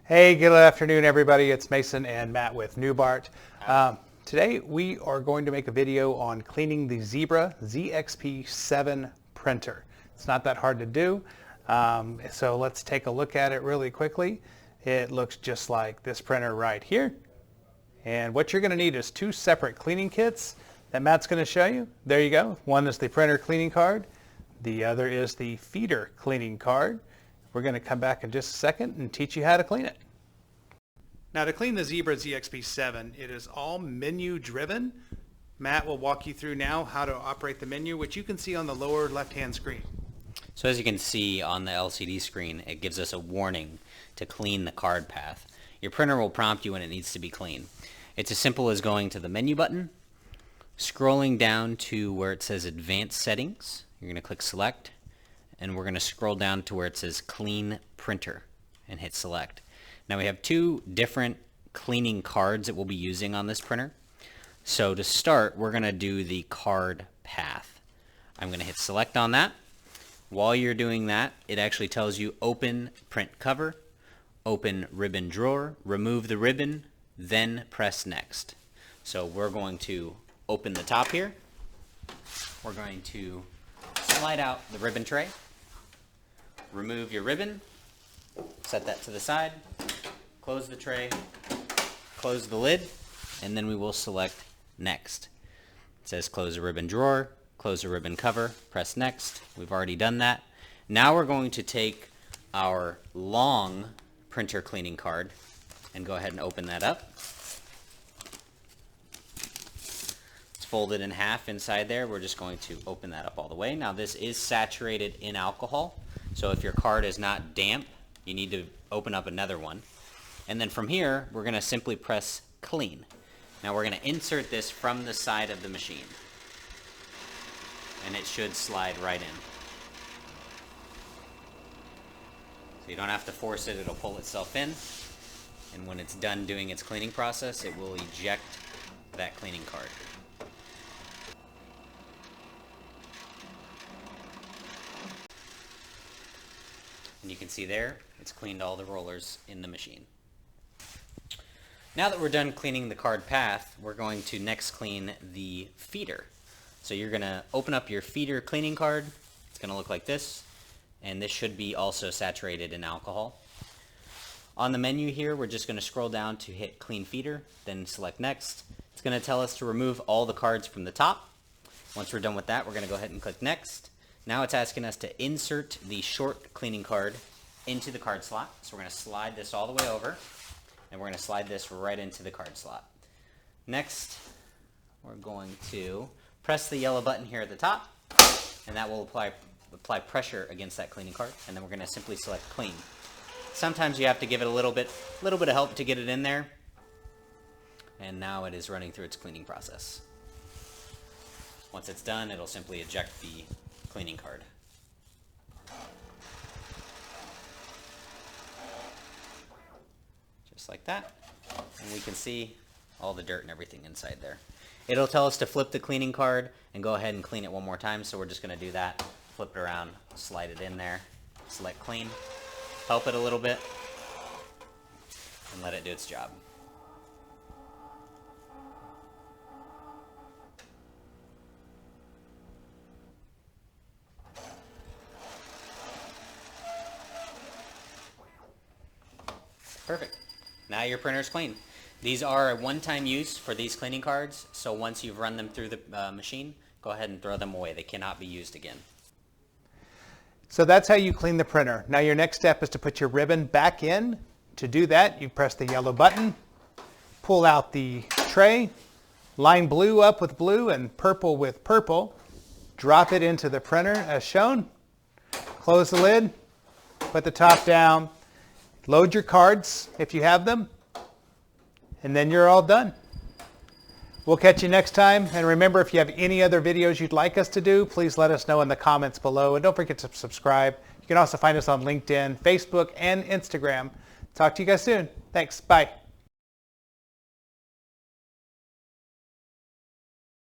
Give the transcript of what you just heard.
Hey, good afternoon, everybody. It's Mason and Matt with Newbart. Today we are going to make a video on cleaning the Zebra ZXP7 printer. It's not that hard to do, so let's take a look at it really quickly. It looks just like this printer right here. And what you're going to need is two separate cleaning kits that Matt's going to show you. There you go. One is the printer cleaning card. The other is the feeder cleaning card. We're going to come back in just a second and teach you how to clean it. Now, to clean the Zebra ZXP7, it is all menu driven. Matt will walk you through now how to operate the menu, which you can see on the lower left-hand screen. So as you can see on the LCD screen, it gives us a warning to clean the card path. Your printer will prompt you when it needs to be cleaned. It's as simple as going to the menu button, scrolling down to where it says Advanced Settings. You're going to click Select, and we're going to scroll down to where it says Clean Printer and hit Select. Now we have two different cleaning cards that we'll be using on this printer. So to start, we're going to do the card path. I'm going to hit Select on that. While you're doing that, it actually tells you Open Print Cover, Open Ribbon Drawer, remove the ribbon, then press Next. So we're going to open the top here. We're going to slide out the ribbon tray, remove your ribbon, set that to the side, close the tray, close the lid, and then we will select Next. It says close the ribbon drawer, close the ribbon cover, press Next. We've already done that. Now we're going to take our long printer cleaning card and go ahead and open that up. It's folded in half inside there. We're just going to open that up all the way. Now this is saturated in alcohol, so if your card is not damp, you need to open up another one. And then from here, we're going to simply press Clean. Now we're going to insert this from the side of the machine, and it should slide right in. So you don't have to force it, it'll pull itself in, and when it's done doing its cleaning process, it will eject that cleaning card. And you can see there, it's cleaned all the rollers in the machine. Now that we're done cleaning the card path, we're going to next clean the feeder. So you're going to open up your feeder cleaning card. It's going to look like this, and this should be also saturated in alcohol. On the menu here, we're just going to scroll down to hit Clean Feeder, then select Next. It's going to tell us to remove all the cards from the top. Once we're done with that, we're going to go ahead and click Next. Now it's asking us to insert the short cleaning card into the card slot. So we're going to slide this all the way over, and we're going to slide this right into the card slot. Next, we're going to press the yellow button here at the top, and that will apply pressure against that cleaning card, and then we're going to simply select Clean. Sometimes you have to give it a little bit of help to get it in there, and now it is running through its cleaning process. Once it's done, it'll simply eject the cleaning card. Just like that. And we can see all the dirt and everything inside there. It'll tell us to flip the cleaning card and go ahead and clean it one more time, so we're just going to do that. Flip it around, slide it in there, select Clean, help it a little bit, and let it do its job. Perfect. Now your printer's clean. These are a one-time use for these cleaning cards, so once you've run them through the machine, go ahead and throw them away. They cannot be used again. So that's how you clean the printer. Now your next step is to put your ribbon back in. To do that, you press the yellow button, pull out the tray, line blue up with blue and purple with purple, drop it into the printer as shown, close the lid, put the top down, load your cards if you have them, and then you're all done. We'll catch you next time, and remember, if you have any other videos you'd like us to do, please let us know in the comments below, and don't forget to subscribe. You can also find us on LinkedIn, Facebook, and Instagram. Talk to you guys soon. Thanks. Bye.